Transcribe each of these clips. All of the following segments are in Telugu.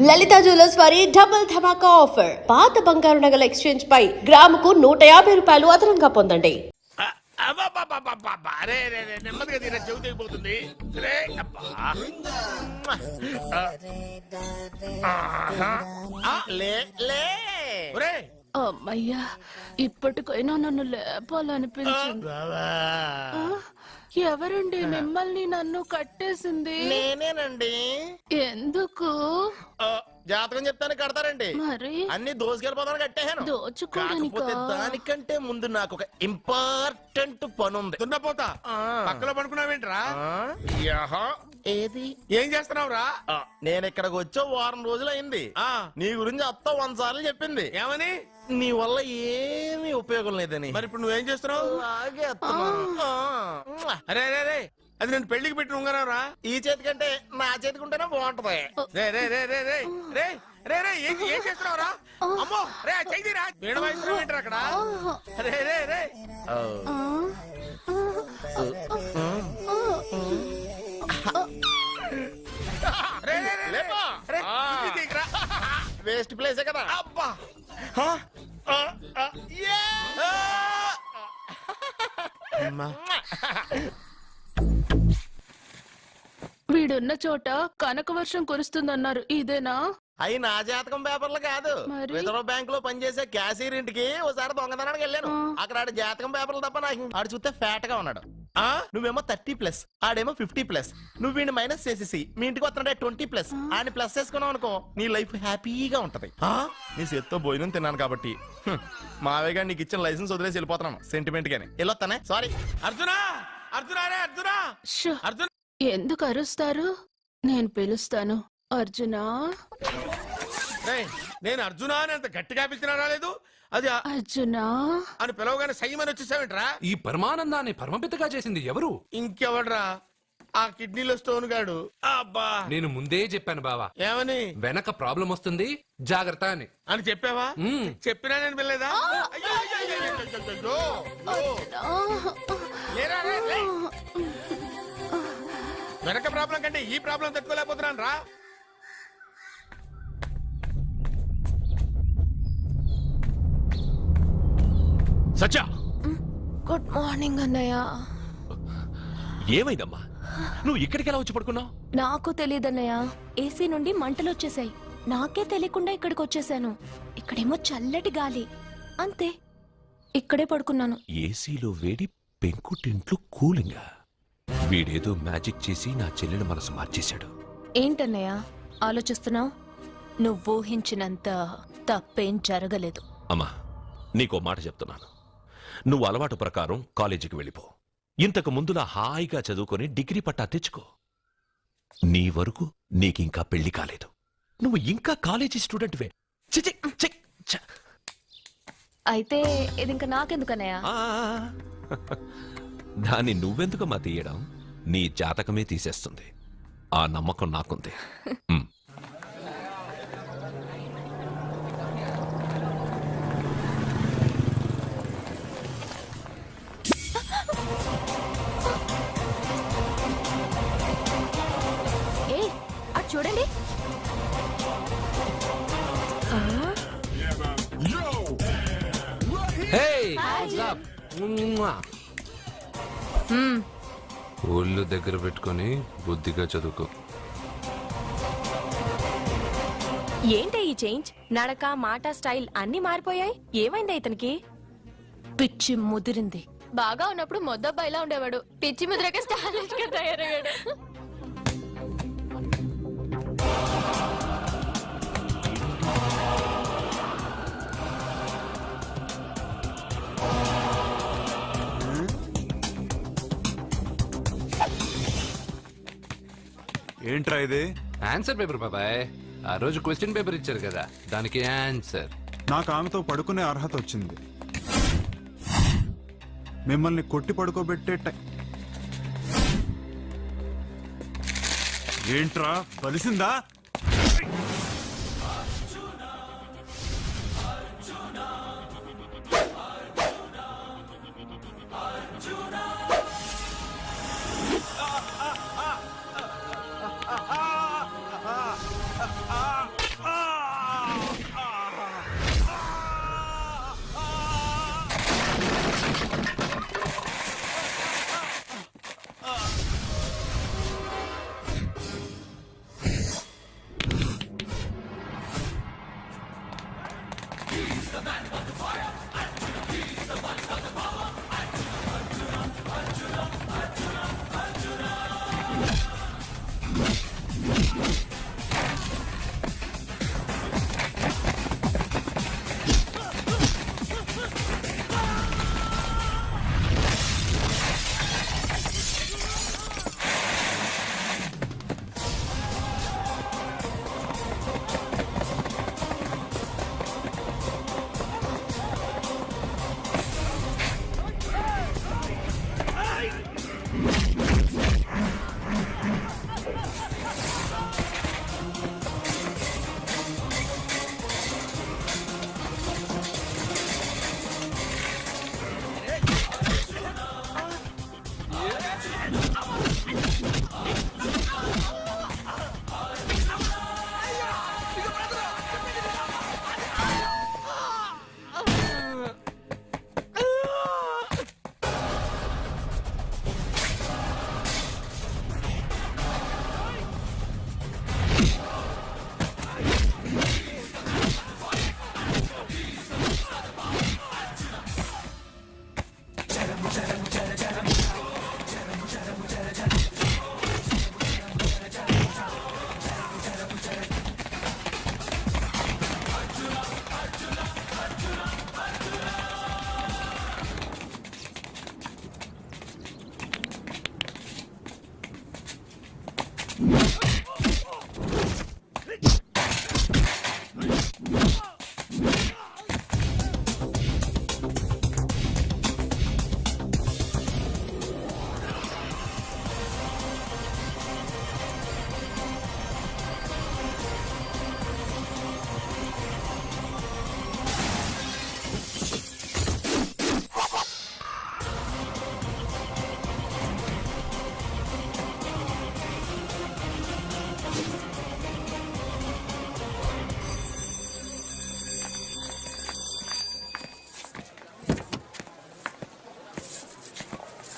లలిత జ్యువెలర్స్ వారి డబుల్ ధమాకా ఆఫర్. పాత బంగారు నగల ఎక్స్చేంజ్ పై గ్రాముకు 150 రూపాయలు అదనంగా పొందండి. నెమ్మదిగా తీరా చెవి తెగిపోతుంది. అమ్మయ్యా, ఇప్పటికైనా నన్ను లేపాలనిపించింది. ఎవరండి మిమ్మల్ని నన్ను కట్టేసింది? నేనేనండి. ఎందుకు? జాతకం చెప్తాను కడతారండి. మరి అన్ని దోసుకెళ్ళిపోతాను కట్టేహాను. దోచుకోవడానికా? దానికంటే ముందు నాకు ఒక ఇంపార్టెంట్ పని ఉంది. దున్నపోతా పక్కలో పడుకున్నావేంట్రా? ఏది ఏం చేస్తున్నావురా? నేను ఇక్కడికి వచ్చే వారం రోజులు అయింది. నీ గురించి అత్త 100 సార్లు చెప్పింది. ఏమని? నీ వల్ల ఏమీ ఉపయోగం లేదని. మరి ఇప్పుడు నువ్వేం చేస్తున్నావు? అలాగే అత్తమాను. అరే అరే రే, అది నేను పెళ్లికి పెట్టిన ఉంగరం రా. ఈ చేతి కంటే నా చేతికి ఉంటేనే బాగుంటది. రే రే రే రే రే రే రే రే ఏం చేస్తున్నావురా? అమ్మో రే చెయ్యిరా. వేడి వయసు ఏంటారు అక్కడ? రే రే రే వేస్ట్ ప్లేసే కదా. అబ్బా వీడున్న చోట కనక వర్షం కురుస్తుందన్నారు, ఇదేనా? అయి నా జాతకం పేపర్లు కాదు. మరి? రిజర్వ్ బ్యాంక్ లో పనిచేసే క్యాషియర్ ఇంటికి ఒకసారి దొంగతనానికి వెళ్ళాను. అక్కడ ఆడి జాతకం పేపర్లు తప్ప నాకు ఆడు చూస్తే ఫ్యాట్ గా ఉన్నాడు. నువ్వేమో 30+, ఆడేమో 50+. నువ్వు వీడిని మైనస్ చేసేసి మీ ఇంటికి వస్తున్నాడే 20+. ఆడిని ప్లస్ చేసుకున్నావు అనుకో, నీ లైఫ్ హ్యాపీగా ఉంటది. నీ చేత్తో భోజనం తిన్నాను కాబట్టి మావేగా నీకు ఇచ్చిన లైసెన్స్ వదిలేసి వెళ్ళిపోతున్నాను సెంటిమెంట్ గానే. వెళ్ళొస్తానే. సారీ. అర్జునా అర్జునా రే అర్జునా షో, అర్జున. ఎందుకు అరుస్తారు? నేను పిలుస్తాను. అర్జునా. నేను అర్జునా అని అంత గట్టిగా పిలిచినా రాలేదు. అది అర్జునా అని పిలవగానే సైమని వచ్చేసావేంట్రా? ఈ పరమానందాన్ని పరమపితగా చేసింది ఎవరు? ఇంకెవడ్రా? ఆ కిడ్నీలో స్టోన్ గాడు. అబ్బా, నేను ముందే చెప్పాను బావా, ఏమని? వెనక ప్రాబ్లం వస్తుంది, జాగ్రత్త అని. అని చెప్పావా? చెప్పినా నేను వెళ్ళలేదా? వెనక ప్రాబ్లం కంటే ఈ ప్రాబ్లం తట్టుకోలేకపోతున్నాను రా. సత్య, గుడ్ మార్నింగ్ అన్నయ్య. ఏమైందమ్మా? నువ్వు ఇక్కడికి ఎలా వచ్చి పడుకున్నావు? నాకు తెలియదన్నయ్య, ఏసీ నుండి మంటలు వచ్చేసాయి. నాకే తెలియకుండా ఇక్కడికి వచ్చేసాను. ఇక్కడేమో చల్లటి గాలి, అంతే. ఇక్కడే పడుకున్నాను. ఏసీలో వేడి, పెంకుటింట్లో కూలింగా. వీడేదో మ్యాజిక్ చేసి నా చెల్లెల మనసు మార్చేశాడు. ఏంటన్నయ్య ఆలోచిస్తున్నావు? నువ్వు ఊహించినంత తప్పేం జరగలేదు. అమ్మా, నీకో మాట చెప్తున్నాను. నువ్వు అలవాటు ప్రకారం కాలేజీకి వెళ్ళిపో. ఇంతకు ముందులా హాయిగా చదువుకొని డిగ్రీ పట్టా తెచ్చుకో. నీ వరకు నీకింకా పెళ్లి కాలేదు. నువ్వు ఇంకా కాలేజీ స్టూడెంట్వే. అయితే ఇది ఇంకా నాకెందుకన్నయ్య? దాన్ని నువ్వెందుకమ్మా తీయడం? నీ జాతకమే తీసేస్తుంది. ఆ నమ్మకం నాకుంది. చూడండి. ఒళ్ళు దగ్గర పెట్టుకొని బుద్ధిగా చదువుకో. ఏంటి ఈ చేంజ్? నడక, మాట, స్టైల్ అన్ని మారిపోయాయి. ఏమైంది ఇతనికి? పిచ్చి ముదిరింది. బాగా ఉన్నప్పుడు మొద్దబ్బాయిలా ఉండేవాడు, పిచ్చి ముద్రగా స్టైలిష్ గా తయారయ్యాడు. ఏంట్రా ఇది? ఆన్సర్ పేపర్ బాబాయ్. ఆ రోజు క్వశ్చన్ పేపర్ ఇచ్చారు కదా, దానికి ఆన్సర్. నాకు ఆమెతో పడుకునే అర్హత వచ్చింది. మిమ్మల్ని కొట్టి పడుకోబెట్టే ఏంట్రా కలిసిందా?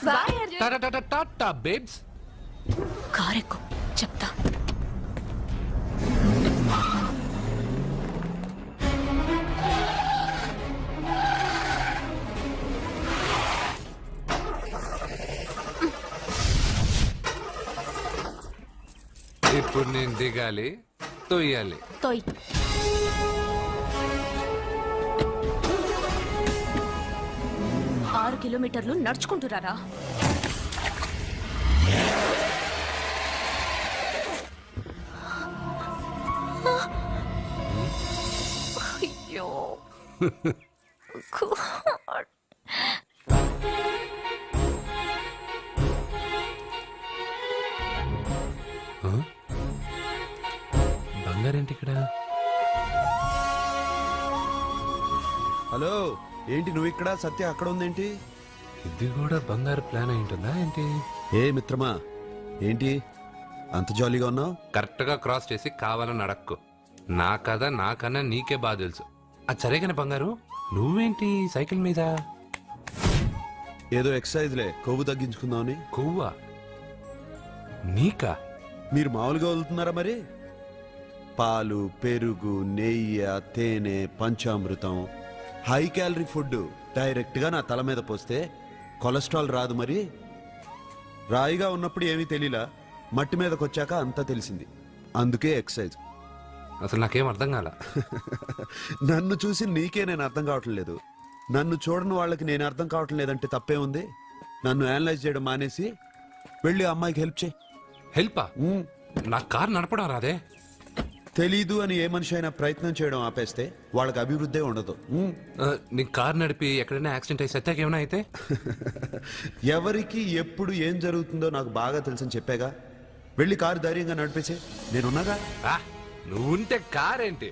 బాయ్ అర్జున్. టాటా బేబ్స్. కారెక్కు చెప్తా. ఇప్పుడు నేను దిగాలి, తొయ్యాలి. తోయ్. ఆరు కిలోమీటర్లు నడుచుకుంటురారా? అయ్యో God. బంగారేంటి ఇక్కడ? హలో, ఏంటి నువ్వు ఇక్కడ, సత్య అక్కడ ఉందేంటి? ఇది కూడా బంగారు ప్లాన్ అయి ఉంటుందా ఏంటి? ఏ మిత్రమా, ఏంటి అంత జాలీగా ఉన్నావు? కరెక్ట్ గా క్రాస్ చేసి కావాలని అడక్కు. నా కథ నాకన్నా నీకే బాగా తెలుసు. అది సరే కానీ బంగారు, నువ్వేంటి సైకిల్ మీద? ఏదో ఎక్సర్సైజ్లే, కొవ్వు తగ్గించుకుందామని. కొవ్వా? నీకా? మీరు మామూలుగా వదులుతున్నారా మరి? పాలు, పెరుగు, నెయ్యి, తేనె, panchamrutham, high calorie food direct గా నా తల మీద పోస్తే కొలెస్ట్రాల్ రాదు మరి. రాయిగా ఉన్నప్పుడు ఏమీ తెలియలా, మట్టి మీదకి వచ్చాక అంతా తెలిసింది. అందుకే ఎక్సర్సైజ్. అసలు నాకేం అర్థం కాల. నన్ను చూసి నీకే నేను అర్థం కావటం లేదు. నన్ను చూడని వాళ్ళకి నేను అర్థం కావటం లేదంటే తప్పే ఉంది. నన్ను అనలైజ్ చేయడం మానేసి వెళ్ళి ఆ అమ్మాయికి హెల్ప్ చేయి. హెల్పా? నా కార్ నడపడం రాదే. తెలీదు అని ఏ మనిషి అయినా ప్రయత్నం చేయడం ఆపేస్తే వాళ్ళకి అభివృద్ధి ఉండదు. నీ కార్ నడిపి ఎక్కడైనా యాక్సిడెంట్ అయి సత్యాకి ఏమైనా అయితే? ఎవరికి ఎప్పుడు ఏం జరుగుతుందో నాకు బాగా తెలుసని చెప్పాగా. వెళ్ళి కారు ధైర్యంగా నడిపేసే, నేనున్నాగా. ఆ, నువ్వుంటే కార్ ఏంటి,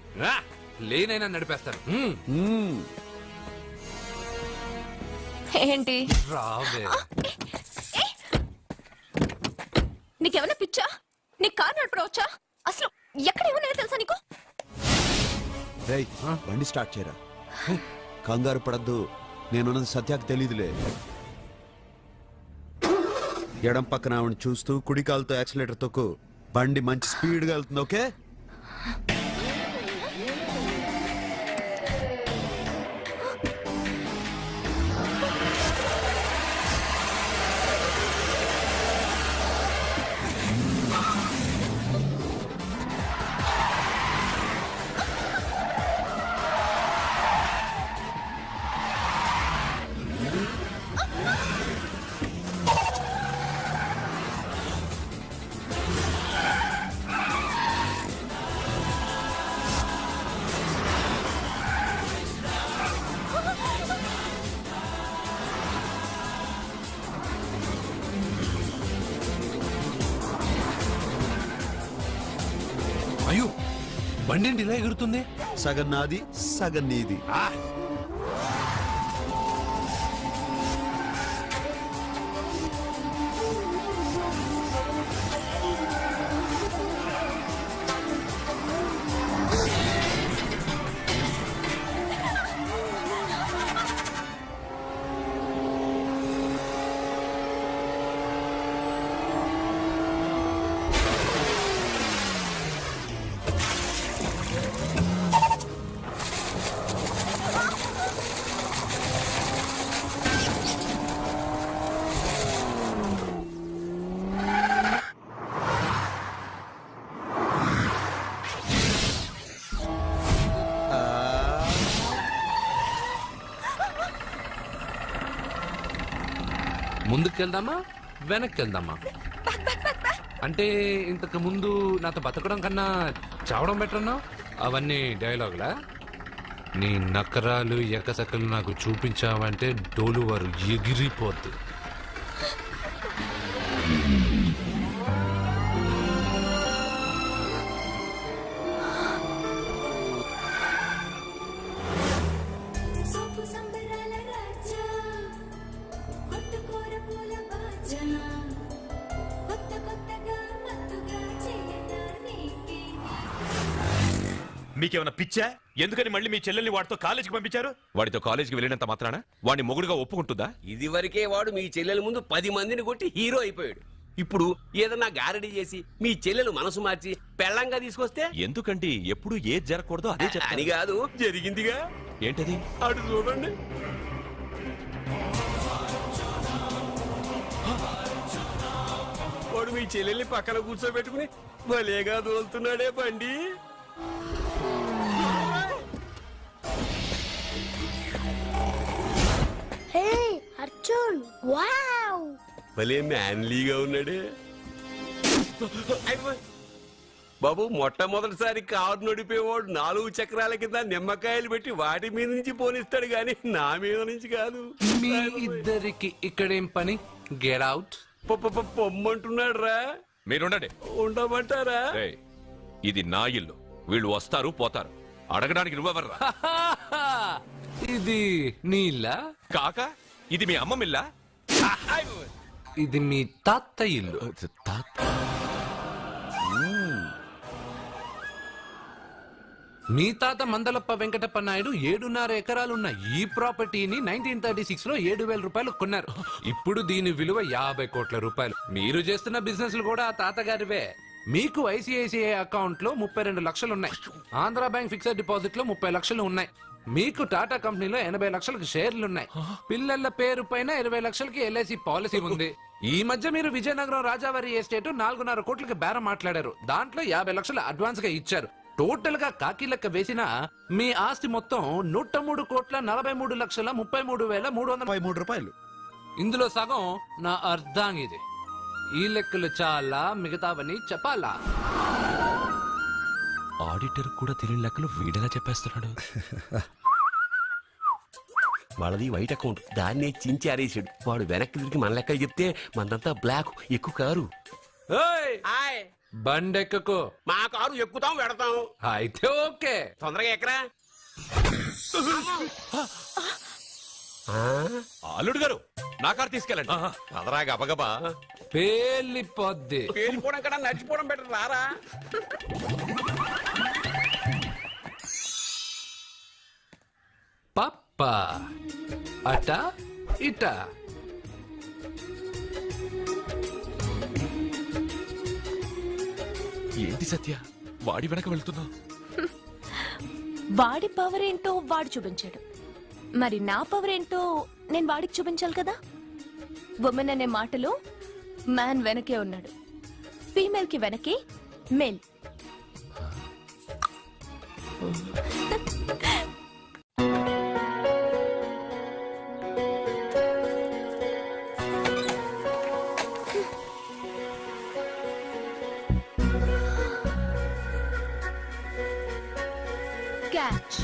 లేనైనా నడిపేస్తాను. ఏంటి? రావే. నీకేమైనా పిచ్చా? నీ కారు నడపడవచ్చా? అసలు ఎక్కడ ఏమన్నా తెలుసా నీకు? రేయ్, బండి స్టార్ట్ చేయరా. కంగారు పడద్దు, నేనున్నది సత్యాకి తెలీదులే. ఎడం పక్కన ఆవిడ చూస్తూ కుడి కాలుతో యాక్సిలేటర్ తొక్కు. బండి మంచి స్పీడ్గా వెళ్తుంది. ఓకే? బండి ఏంటి ఇలా ఎగురుతుంది? సగం నాది సగం నీది. ముందుకెళ్దామా వెనక్కి వెళ్దామా? అంటే ఇంతకు ముందు నాతో బతకడం కన్నా చావడం బెటర్ అన్నావు. అవన్నీ డైలాగులా? నీ నకరాలు ఎకసకలు నాకు చూపించావంటే డోలు వారు ఎగిరిపోద్ది. మీకేమైనా పిచ్చా? ఎందుకని మళ్ళీ మీ చెల్లెల్ని వాడితో కాలేజీకి పంపించారు? వాడితో కాలేజీకి వెళ్ళినంత మాత్రాన వాడిని మొగుడుగా ఒప్పుకుంటుందా? ఇదివరకే వాడు మీ చెల్లెల ముందు 10 మందిని కొట్టి హీరో అయిపోయాడు. ఇప్పుడు ఏదన్నా గారడీ చేసి మీ చెల్లెలు మనసు మార్చి పెళ్ళంగా తీసుకొస్తే ఎందుకంటే ఎప్పుడు ఏది జరగకూడదో అదే అని చెప్తాను. కాదు, జరిగిందిగా. ఏంటది? అటు చూడండి. వాడు మీ చెల్లెల్ని పక్కన కూర్చోబెట్టుకుని భలేగా దోలుతున్నాడే బండి. అర్జున్ వావ్, భలే మ్యాన్లీగా ఉన్నాడే. బాబు, మొట్టమొదటిసారి కారు నడిపేవాడు 4 చక్రాల కింద నిమ్మకాయలు పెట్టి వాటి మీద నుంచి పోనిస్తాడు గాని నా మీద నుంచి కాదు. మీ ఇద్దరికి ఇక్కడేం పని? Get out. పొమ్మంటున్నాడు రా. మీరుండండి. ఉండమంటారా? రేయ్, ఇది నా ఇల్లు. వీళ్ళు వస్తారు పోతారు. అడగడానికి నువ్వెవర్రా? ఇది నీళ్ళ కాక ఇది మీ అమ్మమిల్లా? ఇది మీ తాత ఇల్లు. మీ తాత మందలప్ప వెంకటప్ప నాయుడు 7.5 ఎకరాలున్న ఈ ప్రాపర్టీని 1936 లో 7,000 రూపాయలు కొన్నారు. ఇప్పుడు దీని విలువ 50 కోట్ల రూపాయలు. మీరు చేస్తున్న బిజినెస్ కూడా ఆ తాతగారివే. మీకు ఐసిఐసిఐ అకౌంట్ లో 32 లక్షలు ఉన్నాయి. ఆంధ్ర బ్యాంక్ ఫిక్స్డ్ డిపాజిట్ లో 30 లక్షలు ఉన్నాయి. మీకు టాటా కంపెనీలో 80 లక్షలకు షేర్లున్నాయి. పిల్లల పేరు పైన 20 లక్షలకి ఎల్ఐసి పాలసీ ఉంది. ఈ మధ్య మీరు విజయనగరం రాజావారి ఎస్టేట్ 4.5 కోట్లకి బేరం మాట్లాడారు. దాంట్లో 50 లక్షలు అడ్వాన్స్ గా ఇచ్చారు. టోటల్ గా కాకి లెక్క వేసిన మీ ఆస్తి మొత్తం 103,43,33,333 రూపాయలు. ఇందులో సగం నా అర్ధాంగిది. ఈ లెక్కలు చాలా, మిగతావని చెప్పాలా? ఆడిటర్ కూడా తెలియని లెక్కలు వీడేలా చెప్పేస్తున్నాడు. వాళ్ళది వైట్ అకౌంట్, దాన్నే చించి ఆరేసాడు. వాడు వెనక్కి తిరిగి మన లెక్కలు చెప్తే మనదంతా బ్లాక్. ఎక్కువ కారు. ఏయ్! బండెక్కకు. మా కారు ఎక్కుతాం పెడతాం. అయితే ఓకే. తొందరగా ఎక్కరా. అల్లుడు గారు, నా కారు తీసుకెళ్ళండి. అదరా గబగబా. పేలిపోద్ది. పేలిపోవడం కన్నా నడిచిపోవడం బెటర్. రారా. పప్ప అట ఇట. ఏంటి సత్య, వాడి వెనక వెళ్తున్నా? వాడి పవర్ ఏంటో వాడు చూపించాడు. మరి నా పవర్ ఏంటో నేను వాడికి చూపించాలి కదా. ఉమెన్ అనే మాటలో మ్యాన్ వెనకే ఉన్నాడు. ఫీమేల్ కి వెనకే మేల్. Catch.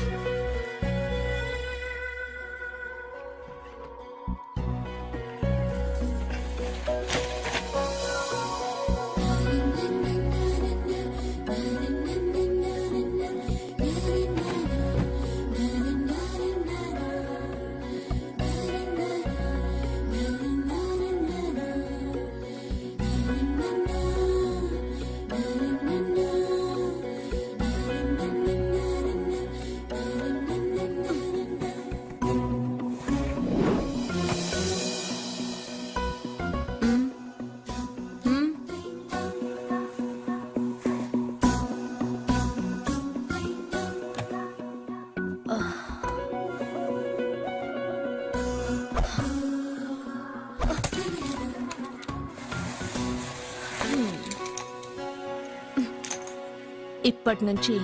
ఇప్పటి నుంచి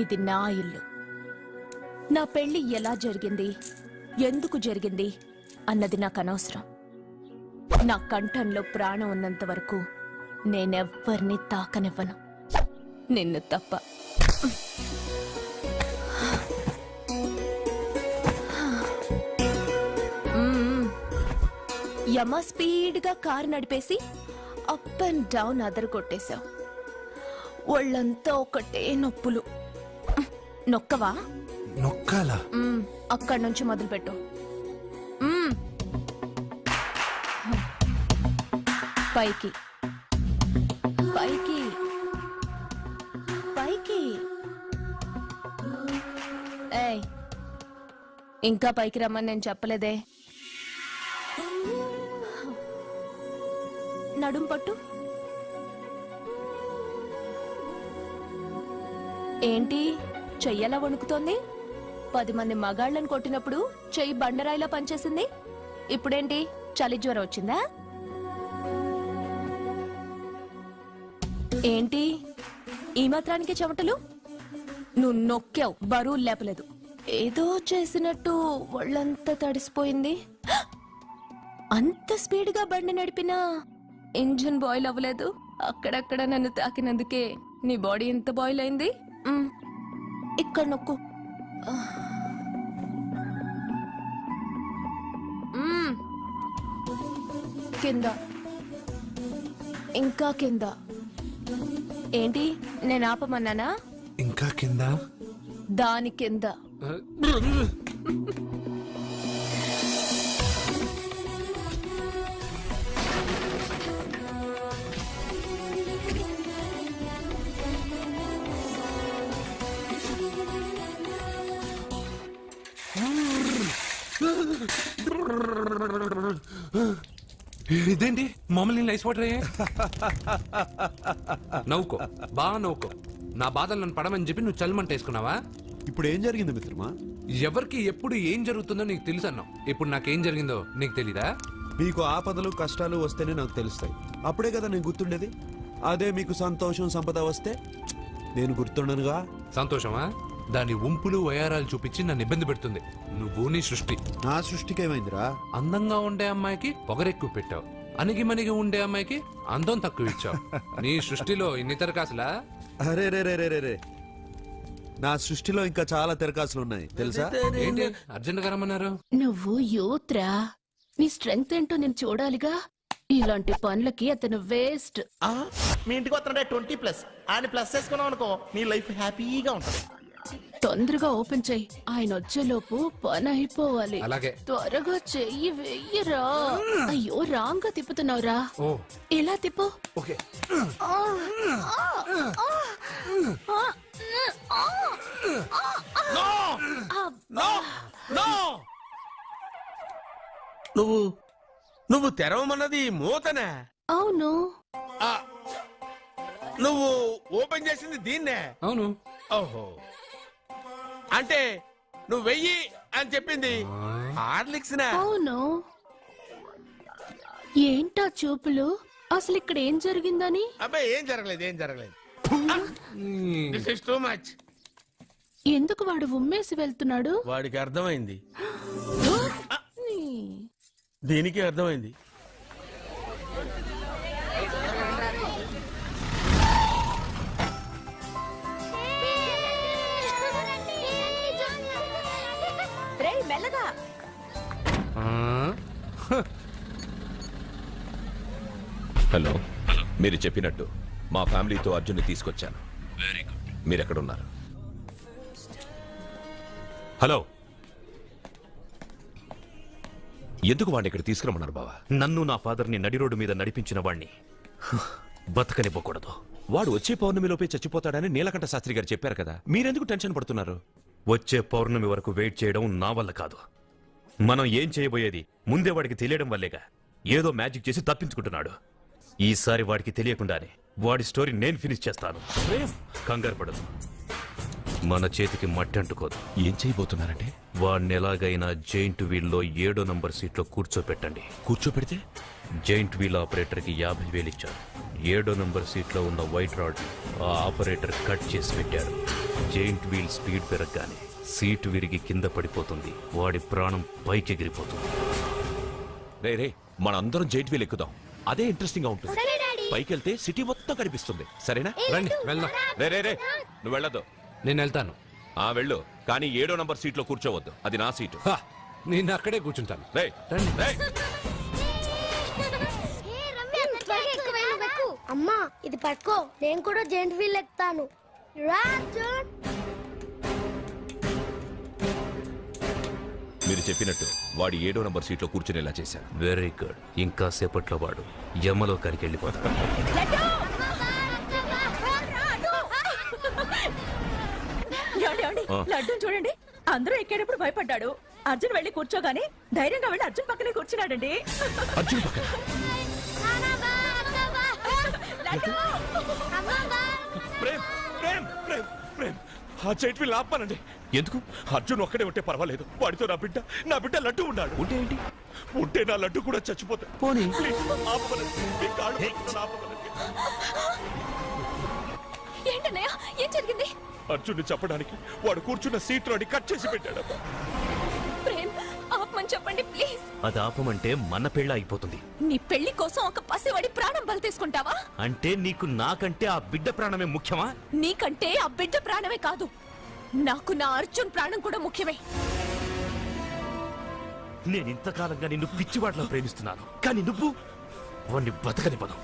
ఇది నా ఇల్లు. నా పెళ్లి ఎలా జరిగింది, ఎందుకు జరిగింది అన్నది నాకు అనవసరం. నా కంఠంలో ప్రాణం ఉన్నంత వరకు నేనెవ్వరిని తాకనివ్వను, నిన్ను తప్ప. యమ స్పీడ్గా కారు నడిపేసి అప్ అండ్ డౌన్ అదరు కొట్టేశావు. ఒళ్ళంతా ఒకటే నొప్పులు. నొక్కవా? నొక్కాలా? అక్కడి నుంచి మొదలుపెట్టు. పైకి పైకి పైకి. ఏయ్, ఇంకా పైకి రమ్మని నేను చెప్పలేదే. నడుం పట్టు. ఏంటి చెయ్యలా వణుకుతోంది? 10 మంది మగాళ్ళని కొట్టినప్పుడు చెయ్యి బండరాయిలా పనిచేసింది. ఇప్పుడేంటి చలి జ్వరం వచ్చిందా? ఏంటి ఈ మాత్రానికి చెమటలు? నువ్వు నొక్కావు, బరువు లేపలేదు. ఏదో చేసినట్టు ఒళ్ళంతా తడిసిపోయింది. అంత స్పీడ్గా బండి నడిపినా ఇంజిన్ బాయిల్ అవ్వలేదు. అక్కడక్కడ నన్ను తాకినందుకే నీ బాడీ ఎంత బాయిల్ అయింది. ఇక్కడ నొక్కు. కింద, ఇంకా కింద. ఏంటి నేను ఆపమన్నానా? ఇంకా కింద, దాని కింద. ఇదేంటి మామూలు నీళ్ళు ఐస్ వాటర్ అయ్యే? నవ్వుకో, బాగా నవ్వుకో. నా బాధలు నన్ను పడమని చెప్పి నువ్వు చల్మంట వేసుకున్నావా? ఇప్పుడు ఏం జరిగింది మిత్రమా? ఎవరికి ఎప్పుడు ఏం జరుగుతుందో నీకు తెలుసు అన్నావు. ఇప్పుడు నాకేం జరిగిందో నీకు తెలీదా? మీకు ఆపదలు కష్టాలు వస్తేనే నాకు తెలుస్తాయి. అప్పుడే కదా నేను గుర్తుండేది. అదే మీకు సంతోషం సంపద వస్తే నేను గుర్తుండనుగా. సంతోషమా? దాని ఉంపులు వయారాలు చూపించి నన్ను ఇబ్బంది పెడుతుంది. నువ్వు నీ సృష్టి. నా సృష్టికి ఏమైందిరా? అందంగా ఉండే అమ్మాయికి పొగరెక్కువ పెట్టావు, అణిగి మణిగి ఉండే అమ్మాయికి అందం తక్కువ ఇచ్చావు. నీ సృష్టిలో ఇన్ని తరకాసులా? అరే రే రే రే రే, నా సృష్టిలో ఇంకా చాలా తెరకాసులు ఉన్నాయి తెలుసా? ఏంటి అర్జెంట్ గా రమ్మన్నారు? నువ్వు యూత్రా, నీ స్ట్రెంగ్త్ ఏంటో నేను చూడాలిగా. ఇలాంటి పనులకి అతను వేస్ట్. మీ ఇంటికి వస్తున్నాడే 20+. ఆయన ప్లస్ చేసుకున్నావు అనుకో, నీ లైఫ్ హ్యాపీగా ఉంటుంది. తొందరగా ఓపెన్ చెయ్యి, ఆయన వచ్చేలోపు పని అయిపోవాలి. అలాగే. త్వరగా చెయ్యి వెయ్యరా. అయ్యో రాంగ్ గా తిప్పుతున్నావురా. ఓ, ఇలా తిప్పు. ఓకే. నువ్వు తెరవమన్నది మూతనే? అవును. నువ్వు ఓపెన్ చేసింది దీన్నే? అవును. ఓహో, అంటే నువ్వు వెయ్యి అని చెప్పింది హార్లిక్స్? అవును. ఏంటా చూపులు? అసలు ఇక్కడ ఏం జరిగిందని? అబ్బాయి ఏం జరగలేదు. This is too much. ఎందుకు వాడు ఉమ్మేసి వెళ్తున్నాడు? వాడికి అర్థమైంది, దీనికి అర్థమైంది. మెల్లగా. హలో, మీరు చెప్పినట్టు మా ఫ్యామిలీతో అర్జున్ని తీసుకొచ్చాను. Very good. మీరెక్కడున్నారు? హలో, ఎందుకు వాడిని ఇక్కడ తీసుకురమ్మన్నారు బావా? నన్ను నా ఫాదర్ని నడి రోడ్డు మీద నడిపించిన వాణ్ణి బతకనివ్వకూడదు. వాడు వచ్చే పౌర్ణమిలోపే చచ్చిపోతాడని నీలకంఠ శాస్త్రి గారు చెప్పారు కదా, మీరెందుకు టెన్షన్ పడుతున్నారు? వచ్చే పౌర్ణమి వరకు వెయిట్ చేయడం నా వల్ల కాదు. మనం ఏం చేయబోయేది ముందే వాడికి తెలియడం వల్లేగా. ఏదో మ్యాజిక్ చేసి తప్పించుకుంటున్నాడు. ఈసారి వాడికి తెలియకుండానే వాడి స్టోరీ నేను ఫినిష్ చేస్తాను. కంగారు పడదు, మన చేతికి మట్టి అంటుకోదు. ఏం చేయబోతున్నారంటే వాడిని ఎలాగైనా జైంట్ వీల్లో 7వ నంబర్ సీట్లో కూర్చోపెట్టండి. కూర్చోపెడితే జైంట్ వీల్ ఆపరేటర్కి 50,000 ఇచ్చారు. 7వ నంబర్ సీట్లో ఉన్న వైట్ రాడ్ ఆ ఆపరేటర్ కట్ చేసి పెట్టాడు. జైంట్ వీల్ స్పీడ్ పెరగగానే సీటు విరిగి కింద పడిపోతుంది. వాడి ప్రాణం పైకి ఎగిరిపోతుంది. రే రే మనందరం జైట్ వీల్ ఎక్కుదాం. అదే ఇంట్రెస్టింగ్ గా ఉంటుంది. పైకి వెళ్తే సిటీ మొత్తం కనిపిస్తుంది. సరేనా? రండి వెళ్దాం. రే రే రే నువ్వు వెళ్ళొద్దు. నేను వెళ్తాను. వెళ్ళు, కానీ 7వ నంబర్ సీట్లో కూర్చోవద్దు. అది నా సీటు. హా, నేను అక్కడే కూర్చుంటాను. రే రండి. రే అమ్మా ఇది పట్టుకో, నేను కూడా జెంట్ వీల్ ఎక్కుతాను. మీరు చెప్పినట్టు వాడి 7వ నంబర్ సీట్లో కూర్చునేలా చేశాను. Very good. ఇంకా సేపట్లో వాడు యమలోకానికి వెళ్ళిపోతాడు. లడ్డు చూడండి, అందరూ ఎక్కేటప్పుడు భయపడ్డాడు. అర్జున్ వెళ్ళి కూర్చోగానే ధైర్యంగా వెళ్ళి అర్జున్ పక్కనే కూర్చున్నాడండి. అర్జున్ పక్కన ప్రేమ్ ప్రేమ్ ప్రేమ్ ప్రేమ్ ఆ జైట్ వీల్ ఆపానండి. ఎందుకు? అర్జున్ ఒక్కడే ఉంటే పర్వాలేదు. వాడితో నా బిడ్డ లడ్డు ఉన్నాడు. ఉంటే ఏంటి? ఉంటే నా లడ్డు కూడా చచ్చిపోతా. పోనీ ఏంటన్నయ్య, ఏం జరిగింది? అర్జున్ చెప్పడానికి వాడు కూర్చున్న సీట్ లోని కట్ చేసి పెట్టాడు. ప్రేమ్, ఆపమని చెప్పండి ప్లీజ్. అది ఆపమంటే మన పెళ్ళ అయిపోతుంది. నీ పెళ్లి కోసం ఒక పసివాడి ప్రాణం బలి తీసుకుంటావా? అంటే నీకు నాకంటే ఆ బిడ్డ ప్రాణమే ముఖ్యమా? నీకంటే ఆ బిడ్డ ప్రాణమే కాదు, నాకు నా అర్జున్ ప్రాణం కూడా ముఖ్యమే. నేను ఇంతకాలంగా నిన్ను పిచ్చివాడ్లా ప్రేమిస్తున్నాను, కానీ నువ్వు వాణ్ణి బతకని పదం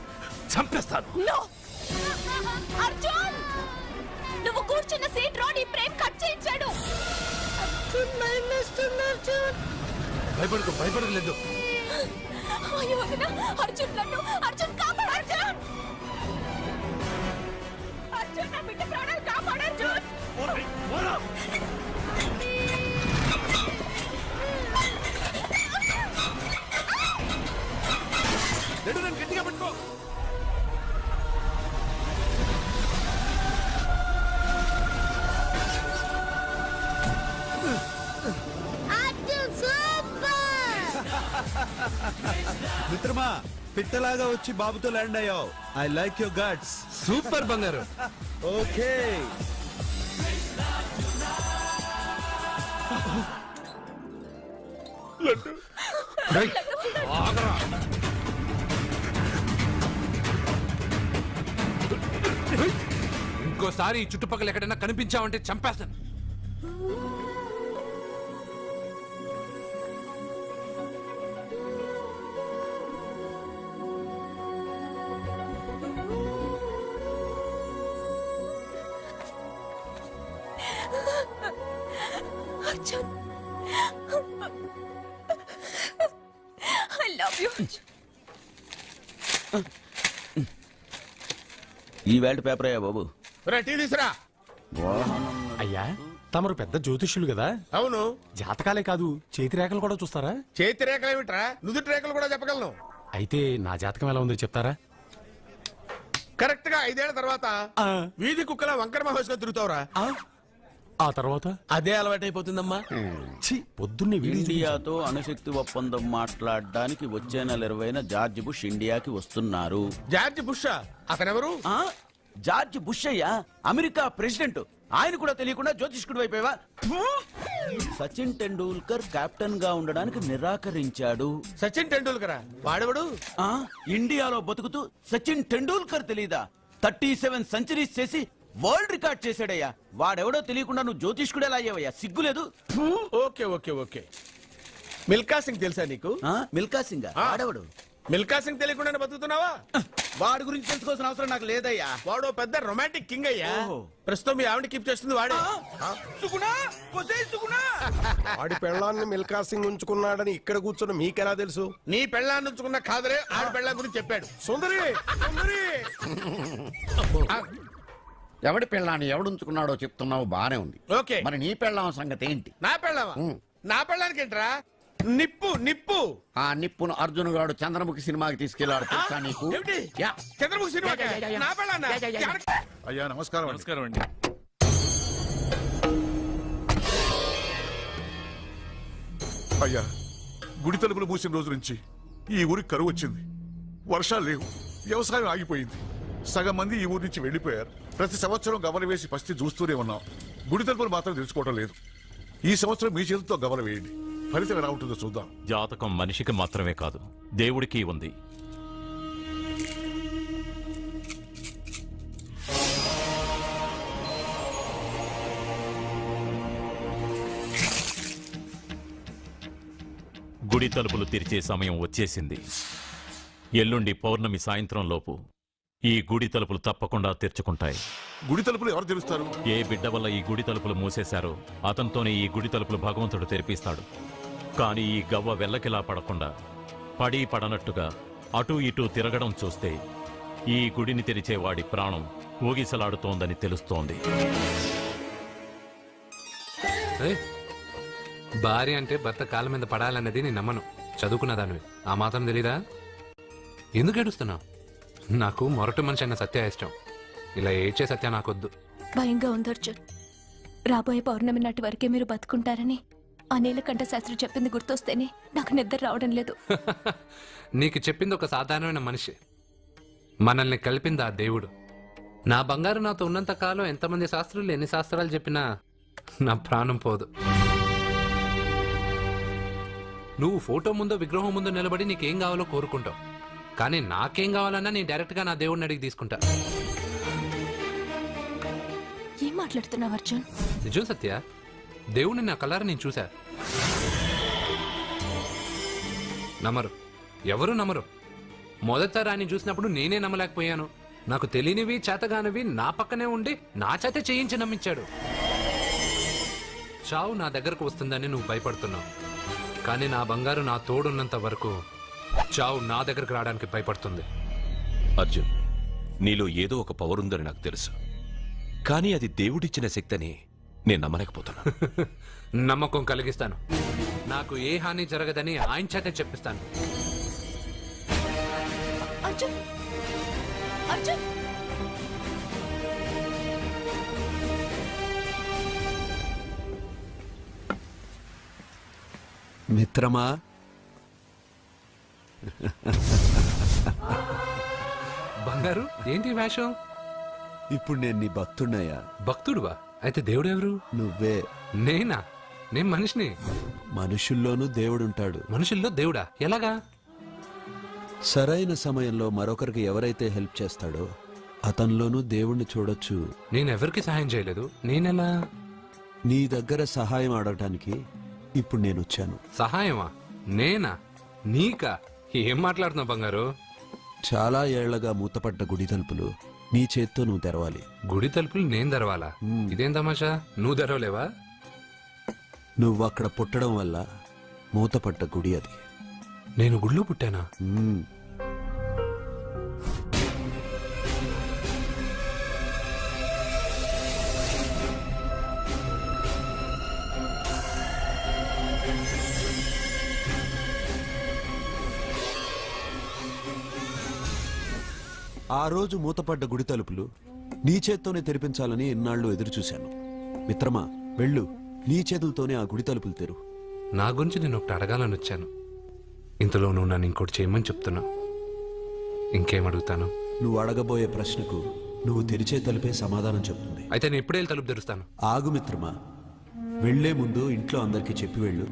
చంపేస్తాను. నో! అర్జున్, నువ్వు కూర్చున్న సీట్ రోడ్ ప్రేమ్ కట్ చేయించాడు. భయపడలేదు. అయ్యో వదినా, అర్జున్ లడ్డు, అర్జున్ కాపాడు, అర్జున్! అర్జున్, నా బిడ్డ ప్రాణాలు కాపాడు, అర్జున్! గట్టిగా పట్టుకో. మిత్రమా, పిట్టలాగా వచ్చి బాబుతో ల్యాండ్ అయ్యావు. I like your guts. Super బంగారు. ఓకే. రేయ్, ఆగరా. రేయ్, ఇంకోసారి ఈ చుట్టుపక్కల ఎక్కడైనా కనిపించావంటే చంపేస్తాను. Arjun, I love you. ఈ వేల్ట్ పేపర్ అయ్యా బాబు. టీ తీసురా. అయ్యా, తమరు పెద్ద జ్యోతిష్యులు కదా, అవును. జాతకాలే కాదు చేతి రేఖలు కూడా చూస్తారా? చేతి రేఖలు ఏమిట్రా, నుదుటి రేఖలు కూడా చెప్పగలను. అయితే నా జాతకం ఎలా ఉందో చెప్తారా? కరెక్ట్ గా 5 ఏళ్ల తర్వాత వీధి కుక్కల వంకర మహేష్గా తిరుగుతావురా. ఆ తర్వాత అదే అలవాటైపోతుందమ్మా. పొద్దున్నే ఇండియాతో అణుశక్తి ఒప్పందం మాట్లాడడానికి వచ్చే నెల 20న జార్జ్ బుష్ ఇండియాకి వస్తున్నారు. జార్జ్ బుషా? అతనెవరు? జార్జ్ బుష్ అయ్యా, అమెరికా ప్రెసిడెంట్. ఆయన కూడా తెలియకుండా జ్యోతిష్కుడు వైపోయావా? సచిన్ టెండూల్కర్ కెప్టెన్ గా ఉండడానికి నిరాకరించాడు. సచిన్ టెండూల్కర్ వాడెవడు? ఇండియాలో బతుకుతూ సచిన్ టెండూల్కర్ తెలీదా? 37 సెంచరీస్ చేసి వరల్డ్ రికార్డ్ చేశాడయ్యా. వాడెవడో తెలియకుండా నువ్వు జ్యోతిష్కుడు ఎలా అయ్యావయ్యా? సిగ్గులేదు. Okay okay okay. Milkha Singh తెలుసా నీకు? మిల్కా సింగ్ వాడెవడు? మిల్కా సింగ్ తెలియకుండా బతుకుతున్నావా? వాడి గురించి తెలుసుకోవాల్సిన అవసరం నాకు లేదయ్యా. వాడు పెద్ద రొమాంటిక్ కింగ్ అయ్యా. ప్రస్తుతం మీ ఆవిడ కీప్ చేస్తుంది వాడే. ఆడి పెళ్ళాన్ని మిల్కా సింగ్ ఉంచుకున్నాడని ఇక్కడ కూర్చున్న మీకెలా తెలుసు? నీ పెళ్ళాన్ని ఉంచుకున్న కాదరే ఆడి పెళ్ళాం గురించి చెప్పాడు. సుందరి సుందరి ఎవడి పెళ్ళాన్ని ఎవడుంచుకున్నాడో చెప్తున్నావు, బానే ఉంది. ఓకే, మరి నీ పెళ్ళాం సంగతి ఏంటి? నా పెళ్ళామా? నా పెళ్ళానికి ఏంట్రా? నిప్పు నిప్పు. ఆ నిప్పును అర్జున్ గాడు చంద్రముఖి సినిమాకి తీసుకెళ్లాడు, తెలుసా నీకు? ఏమిటి? చంద్రముఖి సినిమా? నా పెళ్ళాన్నా? అయ్యా నమస్కారం. నమస్కారం అండి. అయ్యా, గుడి తలుపులు మూసిన రోజు నుంచి ఈ ఊరికి కరువు వచ్చింది. వర్షాలు లేవు, వ్యవసాయం ఆగిపోయింది. సగం మంది ఈ ఊరి నుంచి వెళ్ళిపోయారు. ప్రతి సంవత్సరం గవల వేసి పస్తి చూస్తూనే ఉన్నాం. గుడి తలుపులు మాత్రం తెలుసుకోవడం లేదు. ఈ సంవత్సరం మీ చేతితో గవల వేయండి. ఫలితం ఎలా ఉంటుందో చూద్దాం. జాతకం మనిషికి మాత్రమే కాదు, దేవుడికి ఉంది. గుడి తలుపులు తెరిచే సమయం వచ్చేసింది. ఎల్లుండి పౌర్ణమి సాయంత్రం లోపు ఈ గుడి తలుపులు తప్పకుండా తెరుచుకుంటాయి. గుడి తలుపులు ఎవరు తెలుస్తారు? ఏ బిడ్డ వల్ల ఈ గుడి తలుపులు మూసేశారో అతనితోనే ఈ గుడి తలుపులు భగవంతుడు తెరిపిస్తాడు. కానీ ఈ గవ్వ వెల్లకిలా పడకుండా పడి పడనట్టుగా అటూ ఇటూ తిరగడం చూస్తే ఈ గుడిని తెరిచే వాడి ప్రాణం ఊగిసలాడుతోందని తెలుస్తోంది. భార్య అంటే భర్త కాళ్ళ మీద పడాలన్నది నేను నమ్మను. చదువుకున్న దానివి ఆ మాత్రం తెలీదా? ఎందుకు ఏడుస్తున్నావు? నాకు మొరటి మనిషి అన్న సత్య ఇష్టం. ఇలా ఏడ్చే సత్య నాకొద్దు. భయంగా ఉంది అర్జున్. రాబోయే పౌర్ణమి నాటి వరకే మీరు బతుకుంటారని ఆ నీలకంఠ శాస్త్రి చెప్పింది గుర్తొస్తేనే నాకు నిద్ర రావడం లేదు. నీకు చెప్పింది ఒక సాధారణమైన మనిషి. మనల్ని కలిపింది ఆ దేవుడు. నా బంగారు నాతో ఉన్నంత కాలం ఎంతమంది శాస్త్రులు ఎన్ని శాస్త్రాలు చెప్పినా నా ప్రాణం పోదు. నువ్వు ఫోటో ముందో విగ్రహం ముందో నిలబడి నీకేం కావాలో కోరుకుంటావు. కానీ నాకేం కావాలన్నా నేను డైరెక్ట్గా నా దేవుడిని అడిగి తీసుకుంటా. ఏం మాట్లాడుతున్నావు అర్జున్? నిజం సత్య, దేవుడిని నా కళ్ళారా నేను చూశా. నమ్మరు, ఎవరు నమ్మరు. మొదటిసారి ఆయన చూసినప్పుడు నేనే నమ్మలేకపోయాను. నాకు తెలియనివి చేతగానివి నా పక్కనే ఉండి నా చేత చేయించి నమ్మించాడు. చావు నా దగ్గరకు వస్తుందని నువ్వు భయపడుతున్నావు. కానీ నా బంగారు నా తోడున్నంత వరకు చావు నా దగ్గరకు రావడానికి భయపడుతుంది. అర్జున్, నీలో ఏదో ఒక పవర్ ఉందని నాకు తెలుసు. కానీ అది దేవుడిచ్చిన శక్తి అని నేను నమ్మలేకపోతున్నా. నమ్మకం కలిగిస్తాను. నాకు ఏ హాని జరగదని ఆయన చేతే చెప్పిస్తాను. అర్జున్, అర్జున్, మిత్రమా, బంగారు ఏంటి వేషం? ఇప్పుడు నేను నీ భక్తున్నయ్యా. భక్తుడువా? అయితే దేవుడు ఎవరు? నువ్వే. నేనా? నేను మనిషిని. మనుషుల్లోనూ దేవుడుంటాడు. మనుషుల్లో దేవుడా? ఎలాగా? సరైన సమయంలో మరొకరికి ఎవరైతే హెల్ప్ చేస్తాడో అతనిలోనూ దేవుణ్ణి చూడొచ్చు. నేనెవరికి సహాయం చేయలేదు. నేనెలా? నీ దగ్గర సహాయం అడగటానికి ఇప్పుడు నేను వచ్చాను. సహాయమా? నేనా? నీకా? ఏం మాట్లాడుతున్నావు బంగారు? చాలా ఏళ్లగా మూతపడ్డ గుడి తలుపులు నీ చేత్తో నువ్వు తెరవాలి. గుడి తలుపులు నేను తెరవాలా? ఇదేం తమాషా? నువ్వు తెరవలేవా? నువ్వు అక్కడ పుట్టడం వల్ల మూతపడ్డ గుడి అది. నేను గుడిలో పుట్టానా? ఆ రోజు మూతపడ్డ గుడి తలుపులు నీ చేత్తోనే తెరిపించాలని ఇన్నాళ్ళు ఎదురు చూశాను. మిత్రమా, వెళ్ళు, నీ చేతులతోనే ఆ గుడి తలుపులు తెరు. నా గురించి నేను ఒకటి అడగాలని వచ్చాను. ఇంతలో నువ్వు నన్ను ఇంకోటి చేయమని చెప్తున్నావు. ఇంకేం అడుగుతాను? నువ్వు అడగబోయే ప్రశ్నకు నువ్వు తెరిచే తలుపే సమాధానం చెప్తుంది. అయితే నేను ఎప్పుడే తలుపు తెరుస్తాను. ఆగు మిత్రమా, వెళ్లే ముందు ఇంట్లో అందరికీ చెప్పి వెళ్ళు.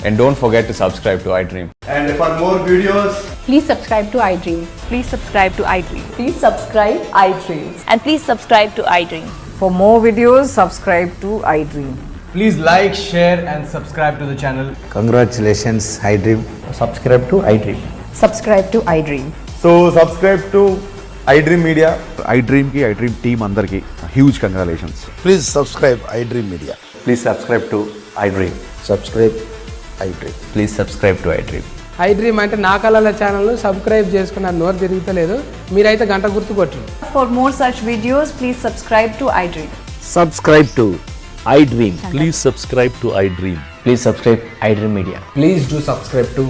And don't forget to subscribe to iDream. And for more videos, Please subscribe to iDream. Please subscribe to iDream. Please subscribe iDream. And please subscribe to iDream. For more videos, subscribe to iDream. Please like, share, and subscribe to the channel. congratulations, iDream. Subscribe to iDream. Subscribe to iDream. So, subscribe to iDream Media. iDream ki iDream team andarki huge congratulations. Please subscribe iDream Media. Please subscribe to iDream. Subscribe iDream. Please subscribe to iDream. iDream అంటే నా కళల ఛానల్ సబ్స్క్రైబ్ చేసుకున్న నోరు తిరుగుతలేదు. మీరైతే గంట గుర్తు కొట్టండి. For more such videos, please subscribe to iDream. Subscribe to iDream. Please subscribe to iDream. Please subscribe iDream Media. Please do subscribe to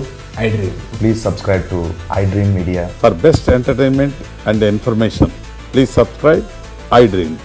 iDream. Please subscribe to iDream Media. For best entertainment and information, please subscribe iDream.